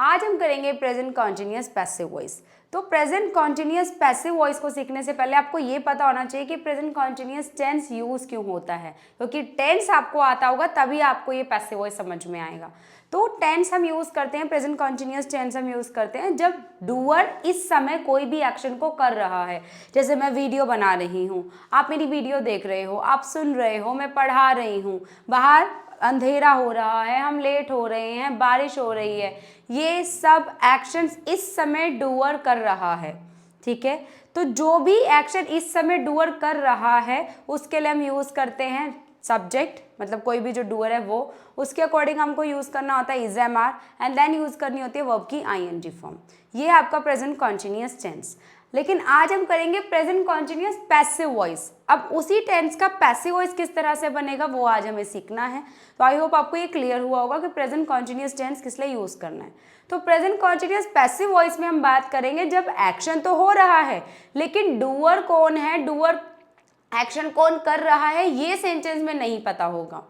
आज हम करेंगे प्रेजेंट कॉन्टिन्यूअस पैसिव वॉइस। तो प्रेजेंट कॉन्टिन्यूअस पैसिव वॉइस को सीखने से पहले आपको ये पता होना चाहिए कि प्रेजेंट कॉन्टिन्यूअस टेंस यूज क्यों होता है, क्योंकि टेंस आपको आता होगा तभी आपको ये पैसिव वॉइस समझ में आएगा। तो टेंस हम यूज करते हैं, प्रेजेंट कॉन्टिन्यूअस टेंस हम यूज करते हैं जब डूअर इस समय कोई भी एक्शन को कर रहा है। जैसे मैं वीडियो बना रही हूँ, आप मेरी वीडियो देख रहे हो, आप सुन रहे हो, मैं पढ़ा रही हूँ, बाहर अंधेरा हो रहा है, हम लेट हो रहे हैं, बारिश हो रही है, ये सब एक्शंस इस समय डूअर कर रहा है। ठीक है, तो जो भी एक्शन इस समय डूअर कर रहा है उसके लिए हम यूज करते हैं सब्जेक्ट, मतलब कोई भी जो डूअर है वो, उसके अकॉर्डिंग हमको यूज करना होता है is am are, and then use करनी होती है वर्ब की आईएनजी फॉर्म। ये है आपका प्रेजेंट कॉन्टिन्यूअस टेंस। लेकिन आज हम करेंगे प्रेजेंट कॉन्टिन्यूअस पैसिव वॉइस। अब उसी टेंस का पैसिव वॉइस किस तरह से बनेगा वो आज हमें सीखना है। तो आई होप आपको ये क्लियर हुआ होगा कि प्रेजेंट कॉन्टिन्यूअस टेंस किस लिए यूज करना है। तो प्रेजेंट कॉन्टिन्यूअस पैसिव वॉइस में हम बात करेंगे जब एक्शन तो हो रहा है लेकिन डूअर कौन है, डूअर एक्शन कौन कर रहा है, ये सेंटेंस में नहीं पता होगा।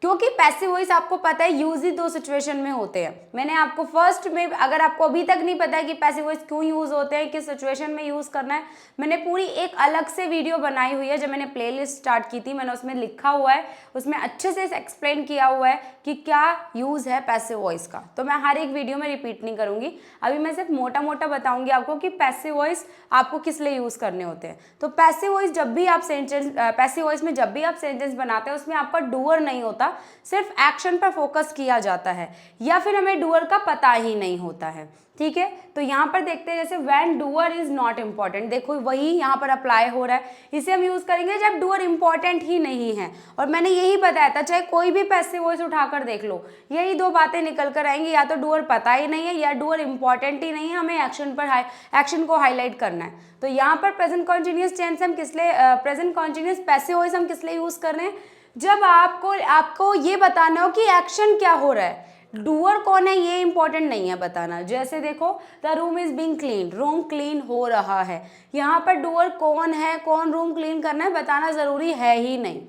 क्योंकि पैसिव वॉइस आपको पता है यूज ही दो सिचुएशन में होते हैं। मैंने आपको फर्स्ट में, अगर आपको अभी तक नहीं पता है कि पैसिव वॉइस क्यों यूज होते हैं, किस सिचुएशन में यूज करना है, मैंने पूरी एक अलग से वीडियो बनाई हुई है। जब मैंने प्लेलिस्ट स्टार्ट की थी मैंने उसमें लिखा हुआ है, उसमें अच्छे से एक्सप्लेन किया हुआ है कि क्या यूज है पैसिव वॉइस का। तो मैं हर एक वीडियो में रिपीट नहीं करूंगी, अभी मैं सिर्फ मोटा मोटा बताऊंगी आपको कि पैसिव वॉइस आपको किस लिए यूज करने होते हैं। तो पैसिव वॉइस जब भी आप सेंटेंस, पैसिव वॉइस में जब भी आप सेंटेंस बनाते हैं उसमें आपका डूअर नहीं होता, सिर्फ एक्शन पर फोकस किया जाता है, या फिर हमें डूअर का पता ही नहीं होता है। ठीक है, तो यहाँ पर देखते हैं जैसे when doer is not important, देखो वही यहाँ पर अप्लाई हो रहा है। इसे हम यूज करेंगे जब डूअर इम्पॉर्टेंट ही नहीं है। और मैंने यही बताया था, चाहे कोई भी पैसिव वॉइस उठाकर देख लो, यही दो बातें निकल कर आएंगी, या तो डूअर पता ही नहीं है या डूअर इम्पॉर्टेंट ही नहीं है, हमें एक्शन को हाईलाइट करना है। तो यहाँ पर प्रेजेंट कॉन्टिन्यूअस टेंस हम किस लिए, प्रेजेंट कॉन्टिन्यूअस पैसिव वॉइस हम किस लिए यूज कर रहे हैं, जब आपको ये बताना हो कि एक्शन क्या हो रहा है, डूअर कौन है ये इंपॉर्टेंट नहीं है बताना। जैसे देखो the room is being clean, room clean हो रहा है, यहाँ पर डूअर कौन है, कौन रूम क्लीन करना है बताना जरूरी है ही नहीं,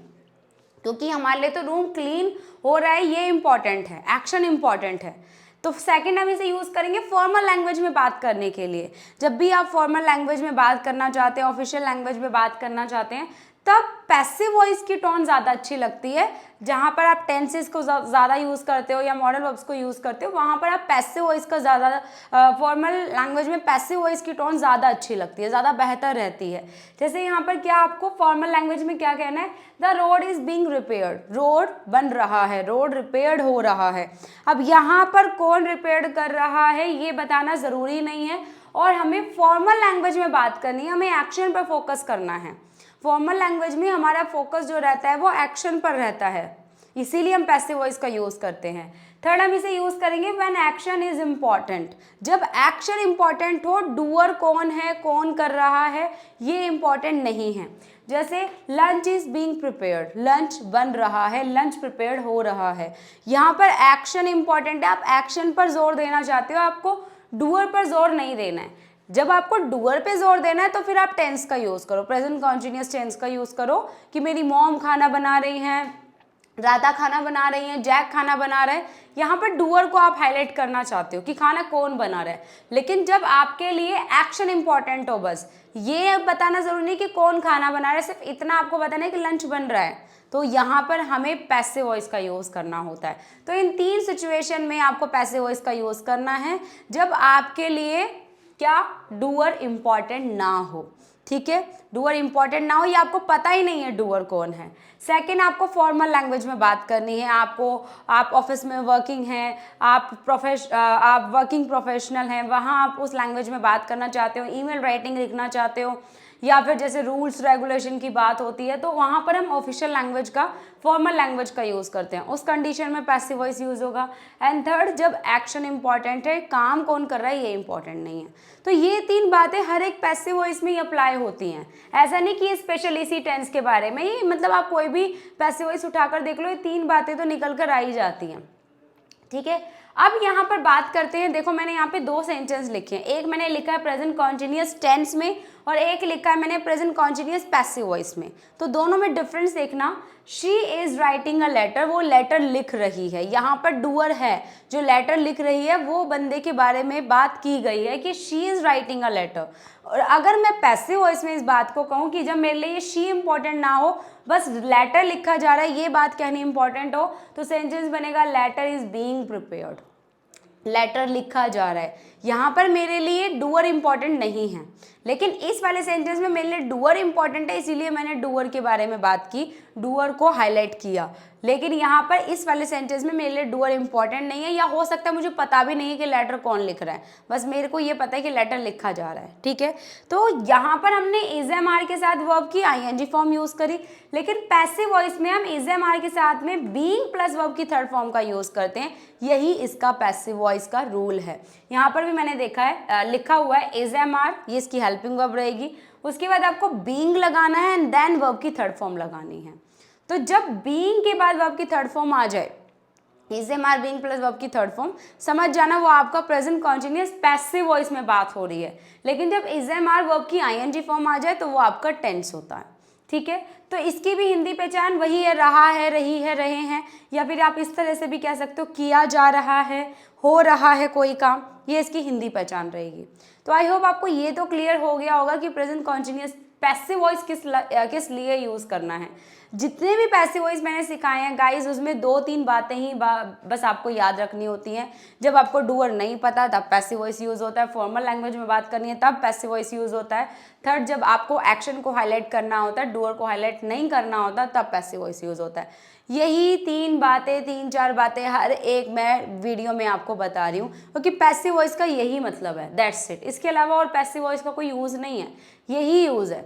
क्योंकि हमारे लिए तो रूम क्लीन हो रहा है ये इंपॉर्टेंट है, एक्शन इंपॉर्टेंट है। तो सेकंड हम इसे यूज करेंगे फॉर्मल लैंग्वेज में बात करने के लिए। जब भी आप फॉर्मल लैंग्वेज में बात करना चाहते हैं, ऑफिशियल लैंग्वेज में बात करना चाहते हैं, तब पैसिव वॉइस की टोन ज़्यादा अच्छी लगती है। जहाँ पर आप टेंसेस को ज़्यादा यूज़ करते हो या मॉडल वर्ब्स को यूज़ करते हो, वहाँ पर आप पैसिव वॉइस का ज़्यादा, फॉर्मल लैंग्वेज में पैसिव वॉइस की टोन ज़्यादा अच्छी लगती है, ज़्यादा बेहतर रहती है। जैसे यहाँ पर क्या आपको फॉर्मल लैंग्वेज में क्या कहना है, the road is being repaired, road बन रहा है, रोड रिपेयर्ड हो रहा है। अब यहाँ पर कौन रिपेयर्ड कर रहा है ये बताना ज़रूरी नहीं है, और हमें फॉर्मल लैंग्वेज में बात करनी है, हमें एक्शन पर फोकस करना है। फॉर्मल लैंग्वेज में हमारा फोकस जो रहता है वो एक्शन पर रहता है, इसीलिए हम पैसिव वॉइस का यूज करते हैं। थर्ड हम इसे यूज करेंगे व्हेन एक्शन इज इम्पॉर्टेंट, जब एक्शन इम्पॉर्टेंट हो, डूअर कौन है, कौन कर रहा है ये इम्पॉर्टेंट नहीं है। जैसे lunch is being prepared, lunch बन रहा है, लंच प्रिपेयर्ड हो रहा है, यहाँ पर एक्शन इम्पॉर्टेंट है, आप एक्शन पर जोर देना चाहते हो, आपको डूअर पर जोर नहीं देना है। जब आपको डूअर पे जोर देना है तो फिर आप टेंस का यूज करो, प्रेजेंट कॉन्टिन्यूअस टेंस का यूज करो कि मेरी मॉम खाना बना रही हैं, राधा खाना बना रही हैं, जैक खाना बना रहे हैं। यहाँ पर डूअर को आप हाईलाइट करना चाहते हो कि खाना कौन बना रहा है, लेकिन जब आपके लिए एक्शन इंपॉर्टेंट हो, बस ये बताना जरूरी नहीं कि कौन खाना बना रहा है, सिर्फ इतना आपको बताना है कि लंच बन रहा है, तो यहाँ पर हमें पैसिव वॉइस का यूज करना होता है। तो इन तीन सिचुएशन में आपको पैसिव वॉइस का यूज करना है, जब आपके लिए क्या डूअर इंपॉर्टेंट ना हो। ठीक है, डूअर इंपॉर्टेंट ना हो या आपको पता ही नहीं है डूअर कौन है। सेकंड, आपको फॉर्मल लैंग्वेज में बात करनी है, आप ऑफिस में वर्किंग हैं, आप वर्किंग प्रोफेशनल हैं, वहाँ आप उस लैंग्वेज में बात करना चाहते हो, ईमेल राइटिंग लिखना चाहते हो, या फिर जैसे रूल्स रेगुलेशन की बात होती है, तो वहाँ पर हम ऑफिशियल लैंग्वेज का, फॉर्मल लैंग्वेज का यूज़ करते हैं, उस कंडीशन में पैसिव वॉइस यूज़ होगा। एंड थर्ड, जब एक्शन इंपॉर्टेंट है, काम कौन कर रहा है ये इंपॉर्टेंट नहीं है। तो ये तीन बातें हर एक पैसिव वॉइस में ही अप्लाई होती हैं, ऐसा नहीं कि स्पेशल इसी टेंस के बारे में ही, मतलब आप कोई भी पैसिव वॉइस उठाकर देख लो, ये तीन बातें तो निकल कर आ ही जाती हैं। ठीक है, अब यहाँ पर बात करते हैं, देखो मैंने यहाँ पे दो सेंटेंस लिखे हैं, एक मैंने लिखा है प्रेजेंट कॉन्टिन्यूअस टेंस में और एक लिखा है मैंने प्रेजेंट कॉन्टिन्यूअस पैसिव वॉइस में। तो दोनों में डिफरेंस देखना, she is writing a letter, वो लेटर लिख रही है। यहाँ पर डूअर है, जो लेटर लिख रही है वो बंदे के बारे में बात की गई है कि she is writing a letter. और अगर मैं पैसिव वॉइस में इस बात को कहूँ कि जब मेरे लिए ये शी इंपॉर्टेंट ना हो, बस लेटर लिखा जा रहा है ये बात कहनी इंपॉर्टेंट हो, तो सेंटेंस बनेगा letter is being prepared. Letter लिखा जा रहा है। यहाँ पर मेरे लिए डूअर इंपॉर्टेंट नहीं है, लेकिन इस वाले सेंटेंस में मेरे लिए डूअर इंपॉर्टेंट है, इसीलिए मैंने डूअर के बारे में बात की, डूअर को हाईलाइट किया। लेकिन यहाँ पर इस वाले सेंटेंस में मेरे लिए डूअर इंपॉर्टेंट नहीं है, या हो सकता है मुझे पता भी नहीं है कि लेटर कौन लिख रहा है, बस मेरे को ये पता है कि लेटर लिखा जा रहा है। ठीक है, तो यहाँ पर हमने इज एम आर के साथ वर्ब की आईएनजी फॉर्म यूज करी, लेकिन पैसिव वॉइस में हम इज एम आर के साथ में बीइंग प्लस वर्ब की थर्ड फॉर्म का यूज करते हैं। यही इसका पैसिव वॉइस का रूल है। यहाँ पर भी मैंने देखा है लिखा हुआ है इज एम आर, ये इसकी हेल्पिंग वर्ब रहेगी। उसके बाद आपको बीइंग लगाना है एंड देन वर्ब की थर्ड फॉर्म लगानी है। तो जब बीइंग के बाद वर्ब की थर्ड फॉर्म आ जाए, is am are being plus verb की थर्ड फॉर्म, समझ जाना वो आपका प्रेजेंट कॉन्टिन्यूअस पैसिव वॉइस में बात हो रही है। लेकिन जब इज एम आर वर्ब की आईएनजी फॉर्म आ जाए तो वो आपका टेंस होता है। ठीक है, तो इसकी भी हिंदी पहचान वही है, रहा है, रही है, रहे हैं, या फिर आप इस तरह से भी कह सकते हो किया जा रहा है, हो रहा है कोई काम, ये इसकी हिंदी पहचान रहेगी। तो आई होप आपको ये तो क्लियर हो गया होगा कि प्रेजेंट कॉन्टिन्यूअस पैसिव वॉइस किस लिए यूज़ करना है। जितने भी पैसिव वॉइस मैंने सिखाए हैं गाइज, उसमें 2-3 बातें ही बस आपको याद रखनी होती हैं। जब आपको डूअर नहीं पता तब पैसिव वॉइस यूज़ होता है, फॉर्मल लैंग्वेज में बात करनी है तब पैसिव वॉइस यूज़ होता है। थर्ड, जब आपको एक्शन को हाईलाइट करना होता है, डूअर को हाईलाइट नहीं करना होता, तब पैसिव वॉइस यूज़ होता है। यही 3-4 बातें हर एक मैं वीडियो में आपको बता रही हूँ, क्योंकि पैसिव वॉइस का यही मतलब है, दैट्स इट। इसके अलावा और पैसिव वॉइस का कोई यूज़ नहीं है, यही यूज़ है।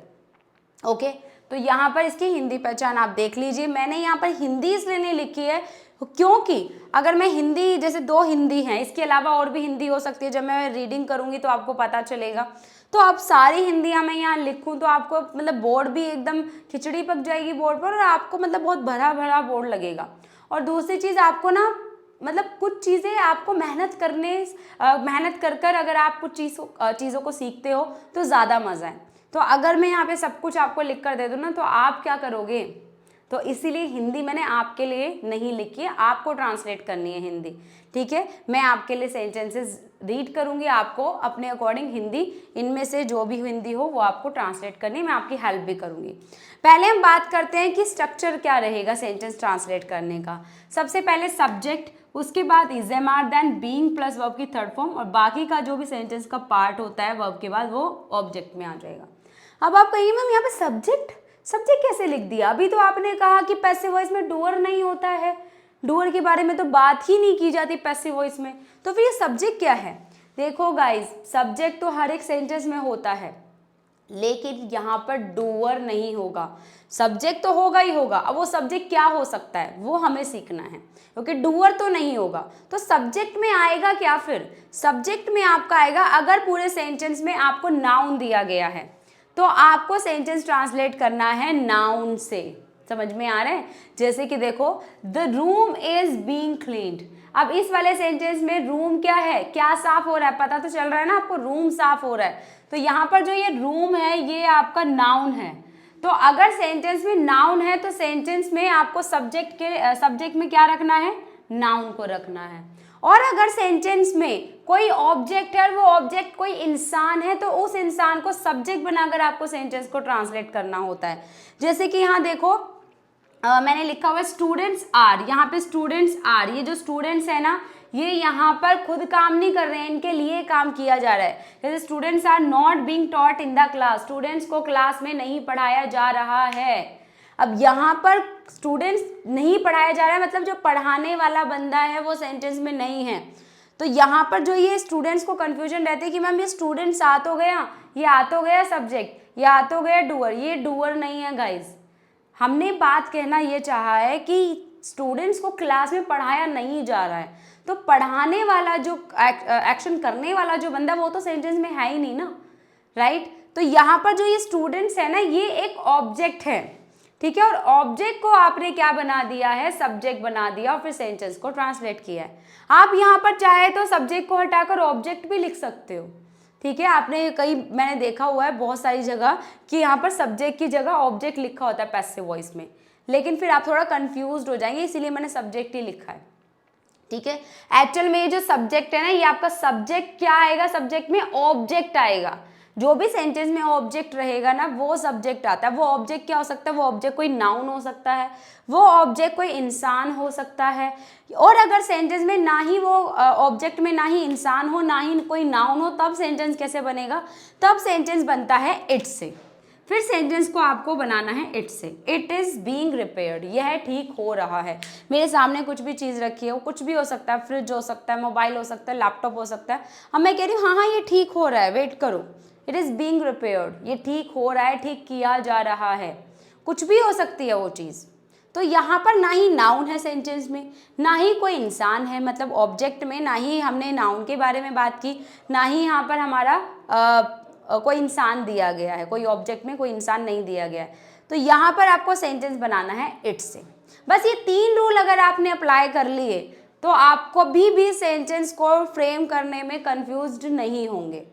ओके, तो यहाँ पर इसकी हिंदी पहचान आप देख लीजिए। मैंने यहाँ पर हिंदी इसलिए नहीं लिखी है क्योंकि अगर मैं हिंदी, जैसे 2 हिंदी हैं, इसके अलावा और भी हिंदी हो सकती है, जब मैं रीडिंग करूँगी तो आपको पता चलेगा। तो आप सारी हिंदियाँ मैं यहाँ लिखूँ तो आपको मतलब बोर्ड भी एकदम खिचड़ी पक जाएगी बोर्ड पर, और आपको मतलब बहुत भरा भरा बोर्ड लगेगा। और दूसरी चीज़, आपको ना मतलब कुछ चीज़ें आपको मेहनत कर अगर आप कुछ चीज़ों को सीखते हो तो ज़्यादा मज़ा है। तो अगर मैं यहाँ पे सब कुछ आपको लिख कर दे दूँ ना, तो आप क्या करोगे? तो इसीलिए हिंदी मैंने आपके लिए नहीं लिखी है, आपको ट्रांसलेट करनी है हिंदी। ठीक है, मैं आपके लिए सेंटेंसेस रीड करूँगी, आपको अपने अकॉर्डिंग हिंदी, इनमें से जो भी हिंदी हो वो आपको ट्रांसलेट करनी है, मैं आपकी हेल्प भी करूँगी। पहले हम बात करते हैं कि स्ट्रक्चर क्या रहेगा सेंटेंस ट्रांसलेट करने का। सबसे पहले सब्जेक्ट, उसके बाद is am are, then being plus verb की थर्ड फॉर्म, और बाकी का जो भी सेंटेंस का पार्ट होता है वर्ब के बाद वो ऑब्जेक्ट में आ जाएगा। अब आप कहिए मैम यहाँ पे सब्जेक्ट कैसे लिख दिया? अभी तो आपने कहा कि पैसिव वॉइस में डूअर नहीं होता है, डूअर के बारे में तो बात ही नहीं की जाती पैसिव वॉइस में, तो फिर ये सब्जेक्ट क्या है? देखो गाइज, सब्जेक्ट तो हर एक सेंटेंस में होता है, लेकिन यहाँ पर डूअर नहीं होगा। सब्जेक्ट तो होगा ही होगा, अब वो सब्जेक्ट क्या हो सकता है वो हमें सीखना है, क्योंकि डूअर तो नहीं होगा। तो सब्जेक्ट में आएगा क्या? फिर सब्जेक्ट में आपका आएगा, अगर पूरे सेंटेंस में आपको नाउन दिया गया है तो आपको सेंटेंस ट्रांसलेट करना है नाउन से। समझ में आ रहा है? जैसे कि देखो, the room is being cleaned. अब इस वाले सेंटेंस में रूम क्या है, क्या साफ हो रहा है? पता तो चल रहा है ना आपको, रूम साफ हो रहा है। तो यहाँ पर जो ये रूम है ये आपका नाउन है। तो अगर सेंटेंस में नाउन है तो सेंटेंस में आपको सब्जेक्ट में क्या रखना है? नाउन को रखना है। और अगर सेंटेंस में कोई ऑब्जेक्ट है और वो ऑब्जेक्ट कोई इंसान है तो उस इंसान को सब्जेक्ट बनाकर आपको सेंटेंस को ट्रांसलेट करना होता है। जैसे कि यहाँ देखो, मैंने लिखा हुआ है स्टूडेंट्स आर, यहाँ पे स्टूडेंट्स आर, ये जो स्टूडेंट्स है ना, ये यहाँ पर खुद काम नहीं कर रहे हैं, इनके लिए काम किया जा रहा है। जैसे students are not being taught in the class, students को क्लास में नहीं पढ़ाया जा रहा है। अब यहाँ पर स्टूडेंट्स नहीं पढ़ाया जा रहा है, मतलब जो पढ़ाने वाला बंदा है वो सेंटेंस में नहीं है। तो यहाँ पर जो ये स्टूडेंट्स को कंफ्यूजन रहती है कि मैम ये स्टूडेंट्स आ तो गया, ये आ तो गया सब्जेक्ट, ये आ तो गया डूअर, ये डूअर नहीं है गाइज। हमने बात कहना ये चाहा है कि स्टूडेंट्स को क्लास में पढ़ाया नहीं जा रहा है, तो पढ़ाने वाला जो एक्शन करने वाला जो बंदा वो तो सेंटेंस में है ही नहीं ना, राइट। तो यहाँ पर जो ये स्टूडेंट्स है ना, ये एक ऑब्जेक्ट है, ठीक है, और ऑब्जेक्ट को आपने क्या बना दिया है? सब्जेक्ट बना दिया, और फिर सेंटेंस को ट्रांसलेट किया है। आप यहाँ पर चाहे तो सब्जेक्ट को हटाकर ऑब्जेक्ट भी लिख सकते हो, ठीक है। आपने मैंने देखा हुआ है बहुत सारी जगह कि यहाँ पर सब्जेक्ट की जगह ऑब्जेक्ट लिखा होता है पैसिव वॉइस में, लेकिन फिर आप थोड़ा कंफ्यूज्ड हो जाएंगे, इसीलिए मैंने सब्जेक्ट ही लिखा है, ठीक है। एक्चुअल में ये जो सब्जेक्ट है ना, ये आपका सब्जेक्ट क्या आएगा, सब्जेक्ट में ऑब्जेक्ट आएगा। जो भी सेंटेंस में ऑब्जेक्ट रहेगा ना वो सब्जेक्ट आता है। वो ऑब्जेक्ट क्या हो सकता है, वो ऑब्जेक्ट कोई नाउन हो सकता है, वो ऑब्जेक्ट कोई इंसान हो सकता है। और अगर सेंटेंस में ना ही वो ऑब्जेक्ट में ना ही इंसान हो ना ही कोई नाउन हो, तब सेंटेंस कैसे बनेगा, तब सेंटेंस बनता है इट से। फिर सेंटेंस को आपको बनाना है इट से। इट इज बीइंग रिपेयर्ड, यह ठीक हो रहा है। मेरे सामने कुछ भी चीज़ रखी है, वो कुछ भी हो सकता है, फ्रिज हो सकता है, मोबाइल हो सकता है, लैपटॉप हो सकता है। अब मैं कह रही हूँ हाँ हाँ ये ठीक हो रहा है, वेट करो, इट इज़ बीइंग रिपेयर्ड, ये ठीक हो रहा है, ठीक किया जा रहा है। कुछ भी हो सकती है वो चीज़। तो यहाँ पर ना ही नाउन है सेंटेंस में, ना ही कोई इंसान है, मतलब ऑब्जेक्ट में ना ही हमने नाउन के बारे में बात की, ना ही यहाँ पर हमारा कोई इंसान दिया गया है, कोई ऑब्जेक्ट में कोई इंसान नहीं दिया गया है। तो यहाँ पर आपको सेंटेंस बनाना है इट से। बस ये 3 रूल अगर आपने अप्लाई कर लिए तो आप कभी भी सेंटेंस को फ्रेम करने में कंफ्यूज्ड नहीं होंगे।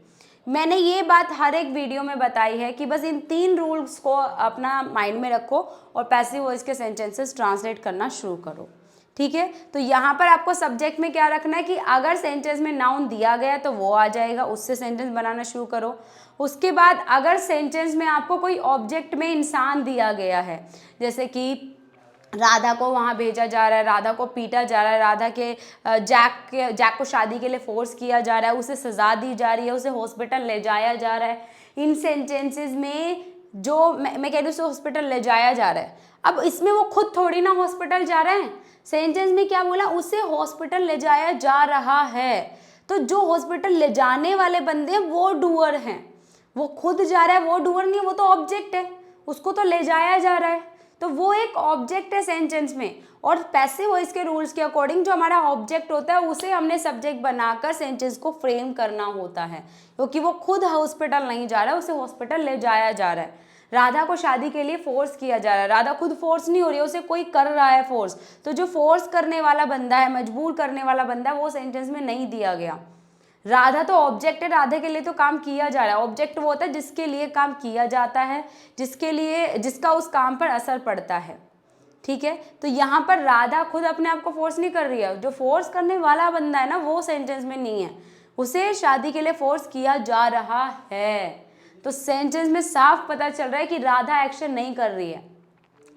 मैंने ये बात हर एक वीडियो में बताई है कि बस इन 3 रूल्स को अपना माइंड में रखो और पैसिव वॉइस के सेंटेंसेस ट्रांसलेट करना शुरू करो, ठीक है। तो यहाँ पर आपको सब्जेक्ट में क्या रखना है कि अगर सेंटेंस में नाउन दिया गया तो वो आ जाएगा, उससे सेंटेंस बनाना शुरू करो। उसके बाद अगर सेंटेंस में आपको कोई ऑब्जेक्ट में इंसान दिया गया है, जैसे कि राधा को वहाँ भेजा जा रहा है, राधा को पीटा जा रहा है, राधा के जैक को शादी के लिए फोर्स किया जा रहा है, उसे सज़ा दी जा रही है, उसे हॉस्पिटल ले जाया जा रहा है। इन सेंटेंसेस में जो मैं कह रही हूँ उसे हॉस्पिटल ले जाया जा रहा है। अब इसमें वो खुद थोड़ी ना हॉस्पिटल जा रहे हैं, सेंटेंस में क्या बोला, उसे हॉस्पिटल ले जाया जा रहा है। तो जो हॉस्पिटल ले जाने वाले बंदे हैं वो डूअर हैं, वो खुद जा रहा है, वो डूअर नहीं है, वो तो ऑब्जेक्ट है, उसको तो ले जाया जा रहा है। तो वो एक ऑब्जेक्ट है सेंटेंस में। और पैसिव वॉइस के रूल्स के अकॉर्डिंग जो हमारा ऑब्जेक्ट होता है उसे हमने सब्जेक्ट बनाकर सेंटेंस को फ्रेम करना होता है, क्योंकि वो खुद हॉस्पिटल नहीं जा रहा है, उसे हॉस्पिटल ले जाया जा रहा है। राधा को शादी के लिए फोर्स किया जा रहा है, राधा खुद फोर्स नहीं हो रही है, उसे कोई कर रहा है फोर्स। तो जो फोर्स करने वाला बंदा है, मजबूर करने वाला बंदा है, वो सेंटेंस में नहीं दिया गया। राधा तो ऑब्जेक्ट है, राधा के लिए तो काम किया जा रहा है। ऑब्जेक्ट वो होता है जिसके लिए काम किया जाता है, जिसका उस काम पर असर पड़ता है, ठीक है। तो यहाँ पर राधा खुद अपने आप को फोर्स नहीं कर रही है, जो फोर्स करने वाला बंदा है ना वो सेंटेंस में नहीं है, उसे शादी के लिए फोर्स किया जा रहा है। तो सेंटेंस में साफ पता चल रहा है कि राधा एक्शन नहीं कर रही है।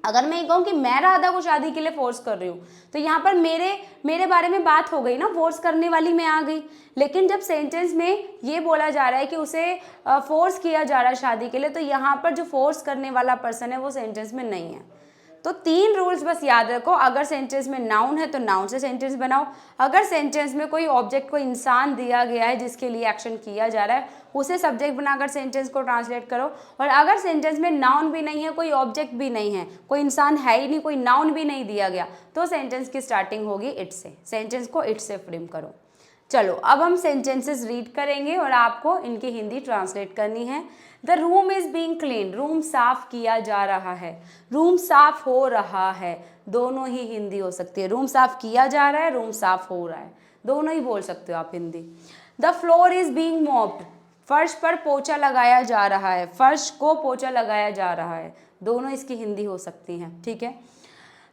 अगर मैं ये कहूँ कि मैं राधा को शादी के लिए फोर्स कर रही हूँ तो यहाँ पर मेरे बारे में बात हो गई ना, फोर्स करने वाली मैं आ गई। लेकिन जब सेंटेंस में ये बोला जा रहा है कि उसे फोर्स किया जा रहा है शादी के लिए, तो यहाँ पर जो फोर्स करने वाला पर्सन है वो सेंटेंस में नहीं है। तो 3 रूल्स बस याद रखो, अगर सेंटेंस में नाउन है तो नाउन से सेंटेंस बनाओ, अगर सेंटेंस में कोई ऑब्जेक्ट कोई इंसान दिया गया है जिसके लिए एक्शन किया जा रहा है उसे सब्जेक्ट बनाकर सेंटेंस को ट्रांसलेट करो, और अगर सेंटेंस में नाउन भी नहीं है, कोई ऑब्जेक्ट भी नहीं है, कोई इंसान है ही नहीं, कोई नाउन भी नहीं दिया गया, तो सेंटेंस की स्टार्टिंग होगी इट से। सेंटेंस को इट से फ्रेम करो। चलो अब हम सेंटेंसेस रीड करेंगे और आपको इनकी हिंदी ट्रांसलेट करनी है। The room is being clean, room साफ किया जा रहा है, रूम साफ हो रहा है, दोनों ही हिंदी हो सकती है। रूम साफ किया जा रहा है, रूम साफ हो रहा है, दोनों ही बोल सकते हो आप Hindi. The floor is being mopped, फर्श पर पोछा लगाया जा रहा है, फर्श को पोछा लगाया जा रहा है, दोनों इसकी हिंदी हो सकती हैं, ठीक है।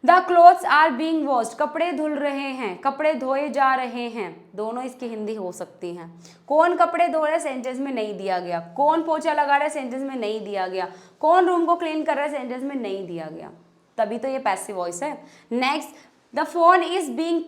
The clothes are being washed, कपड़े धुल रहे हैं, कपड़े धोए जा रहे हैं, दोनों इसकी हिंदी हो सकती हैं। कौन कपड़े धो रहा है सेंटेंस में नहीं दिया गया, कौन पोछा लगा रहा है सेंटेंस में नहीं दिया गया, कौन रूम को क्लीन कर रहा है सेंटेंस में नहीं दिया गया, तभी तो ये पैसिव वॉइस है। Next, the phone is being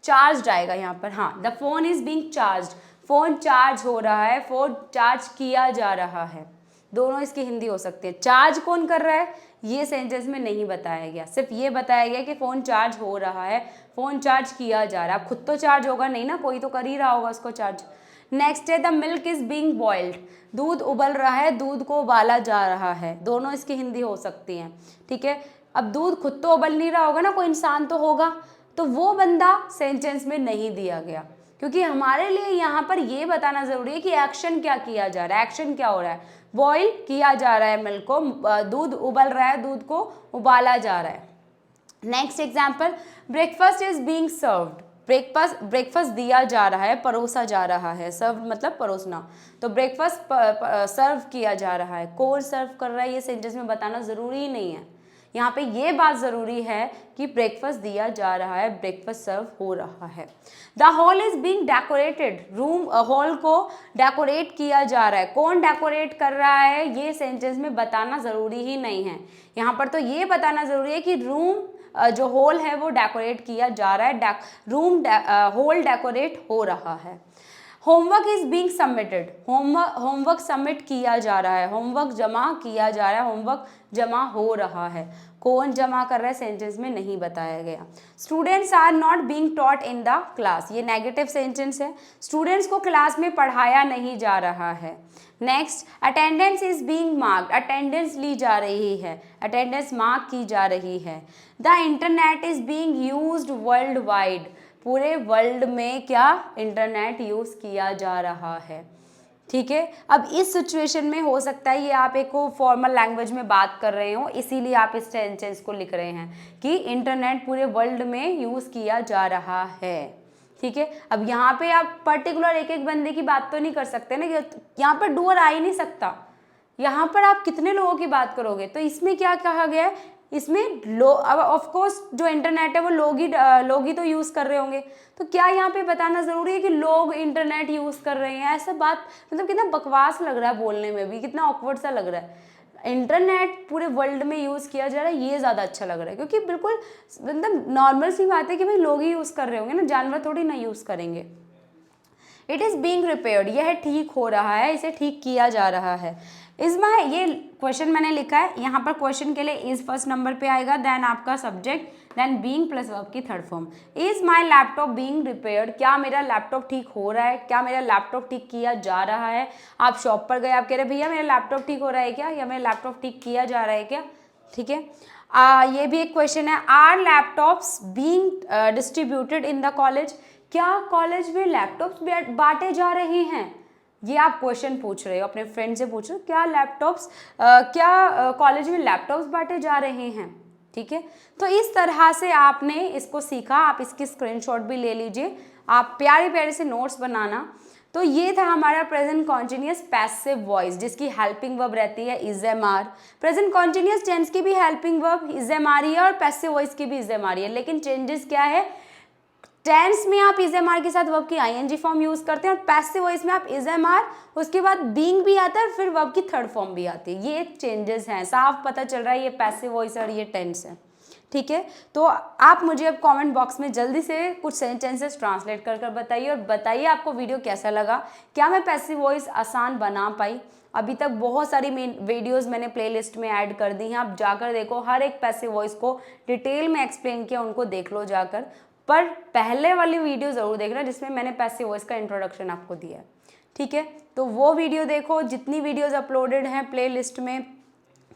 charge आएगा यहाँ पर, हाँ, the phone is being charge, phone charge हो रहा है, फोन चार्ज किया जा रहा है, दोनों इसकी हिंदी हो सकती है। चार्ज कौन कर रहा है ये सेंटेंस में नहीं बताया गया, सिर्फ ये बताया गया कि फ़ोन चार्ज हो रहा है, फ़ोन चार्ज किया जा रहा है। खुद तो चार्ज होगा नहीं ना, कोई तो कर ही रहा होगा उसको चार्ज। नेक्स्ट है the milk is being boiled, दूध उबल रहा है, दूध को उबाला जा रहा है, दोनों इसकी हिंदी हो सकती हैं, ठीक है। अब दूध खुद तो उबल नहीं रहा होगा ना, कोई इंसान तो होगा, तो वो बंदा सेंटेंस में नहीं दिया गया, क्योंकि हमारे लिए यहाँ पर ये बताना ज़रूरी है कि एक्शन क्या किया जा रहा है, एक्शन क्या हो रहा है। बॉईल किया जा रहा है मिल्क को, दूध उबल रहा है, दूध को उबाला जा रहा है। Next example, breakfast is being served, breakfast दिया जा रहा है, परोसा जा रहा है, सर्व मतलब परोसना, तो ब्रेकफास्ट सर्व किया जा रहा है, कौन सर्व कर रहा है ये सेंटेंस में बताना ज़रूरी ही नहीं है। यहाँ पे ये बात ज़रूरी है कि ब्रेकफास्ट दिया जा रहा है, ब्रेकफास्ट सर्व हो रहा है। The hall is being decorated, room hall को डेकोरेट किया जा रहा है। कौन डेकोरेट कर रहा है ये सेंटेंस में बताना ज़रूरी ही नहीं है। यहाँ पर तो ये बताना ज़रूरी है कि रूम जो हॉल है वो डेकोरेट किया जा रहा है, रूम हॉल डेकोरेट हो रहा है। Homework is being submitted, homework submit किया जा रहा है, होमवर्क जमा किया जा रहा है, होमवर्क जमा हो रहा है। कौन जमा कर रहा है सेंटेंस में नहीं बताया गया। Students are not being taught in the class, ये नेगेटिव सेंटेंस है, स्टूडेंट्स को क्लास में पढ़ाया नहीं जा रहा है। Next, attendance is being marked, attendance ली जा रही है, अटेंडेंस मार्क की जा रही है। The internet is being used world wide, पूरे वर्ल्ड में क्या इंटरनेट यूज़ किया जा रहा है। ठीक है, अब इस सिचुएशन में हो सकता है ये आप एक फॉर्मल लैंग्वेज में बात कर रहे हो, इसीलिए आप इस सेंटेंस को लिख रहे हैं कि इंटरनेट पूरे वर्ल्ड में यूज़ किया जा रहा है। ठीक है, अब यहाँ पे आप पर्टिकुलर एक एक बंदे की बात तो नहीं कर सकते ना, यहाँ पर डूअर आ ही नहीं सकता, यहाँ पर आप कितने लोगों की बात करोगे। तो इसमें क्या कहा गया है, इसमें अब ऑफ कोर्स जो इंटरनेट है वो लोग ही तो यूज़ कर रहे होंगे, तो क्या यहाँ पे बताना ज़रूरी है कि लोग इंटरनेट यूज़ कर रहे हैं। ऐसा बात मतलब कितना बकवास लग रहा है बोलने में भी, कितना ऑकवर्ड सा लग रहा है। इंटरनेट पूरे वर्ल्ड में यूज़ किया जा रहा है, ये ज़्यादा अच्छा लग रहा है, क्योंकि बिल्कुल मतलब नॉर्मल सी बात है कि भाई लोग ही यूज़ कर रहे होंगे ना, जानवर थोड़ी ना यूज़ करेंगे। इट इज़ बीइंग रिपेयर्ड, यह ठीक हो रहा है, इसे ठीक किया जा रहा है। इसमें ये क्वेश्चन मैंने लिखा है, यहाँ पर क्वेश्चन के लिए इज फर्स्ट नंबर पे आएगा, देन आपका subject, then being plus verb की third form. Is my laptop being repaired, क्या मेरा लैपटॉप ठीक हो रहा है, क्या मेरा लैपटॉप ठीक किया जा रहा है। आप शॉप पर गए, आप कह रहे भैया मेरा लैपटॉप ठीक हो रहा है क्या, या मेरा लैपटॉप ठीक किया जा रहा है क्या। ठीक है, ये भी एक क्वेश्चन है। Are laptops being distributed in the college, क्या कॉलेज में लैपटॉप्स बांटे जा रहे हैं। ये आप क्वेश्चन पूछ रहे हो, अपने फ्रेंड से पूछ रहे हो क्या लैपटॉप्स क्या कॉलेज में लैपटॉप्स बांटे जा रहे हैं। ठीक है, तो इस तरह से आपने इसको सीखा, आप इसकी स्क्रीनशॉट भी ले लीजिए, आप प्यारे प्यारे से नोट्स बनाना। तो ये था हमारा प्रेजेंट कॉन्टिन्यूअस पैसिव वॉइस, जिसकी हेल्पिंग वर्ब रहती है is am are. Present continuous tense की भी helping verb is am are है और पैसिव वॉइस की भी इज एम आर है, लेकिन चेंजेस क्या है, टेंस में आप इज एम आर के साथ वर्ब की आईएनजी फॉर्म यूज करते हैं और पैसिव वॉइस में आप इज एम आर, उसके बाद बीइंग भी आता है और फिर वर्ब की थर्ड फॉर्म भी आती है। ये चेंजेस हैं, साफ पता चल रहा है ये पैसिव वॉइस और ये टेंस है। ठीक है, तो आप मुझे अब कमेंट बॉक्स में जल्दी से कुछ सेंटेंसेस ट्रांसलेट कर बताइए, और बताइए आपको वीडियो कैसा लगा, क्या मैं पैसिव वॉइस आसान बना पाई। अभी तक बहुत सारी वीडियोस मैंने प्लेलिस्ट में ऐड कर दी हैं, आप जाकर देखो, हर एक पैसिव वॉइस को डिटेल में एक्सप्लेन किया, उनको देख लो जाकर। पर पहले वाली वीडियो ज़रूर देखना जिसमें मैंने पैसिव वॉइस का इंट्रोडक्शन आपको दिया है। ठीक है, तो वो वीडियो देखो, जितनी वीडियोस अपलोडेड हैं प्लेलिस्ट में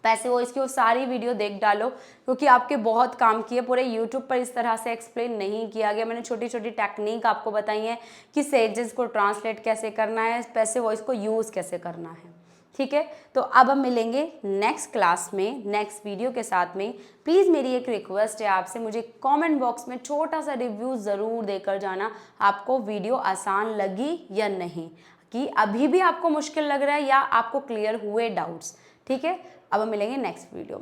पैसिव वॉइस की, वो सारी वीडियो देख डालो, क्योंकि आपके बहुत काम किए। पूरे यूट्यूब पर इस तरह से एक्सप्लेन नहीं किया गया, मैंने छोटी छोटी टेक्निक आपको बताई है कि सेंटेंस को ट्रांसलेट कैसे करना है, पैसिव वॉइस को यूज़ कैसे करना है। ठीक है, तो अब हम मिलेंगे नेक्स्ट क्लास में नेक्स्ट वीडियो के साथ में। प्लीज़ मेरी एक रिक्वेस्ट है आपसे, मुझे कमेंट बॉक्स में छोटा सा रिव्यू ज़रूर देकर जाना, आपको वीडियो आसान लगी या नहीं, कि अभी भी आपको मुश्किल लग रहा है या आपको क्लियर हुए डाउट्स। ठीक है, अब हम मिलेंगे नेक्स्ट वीडियो।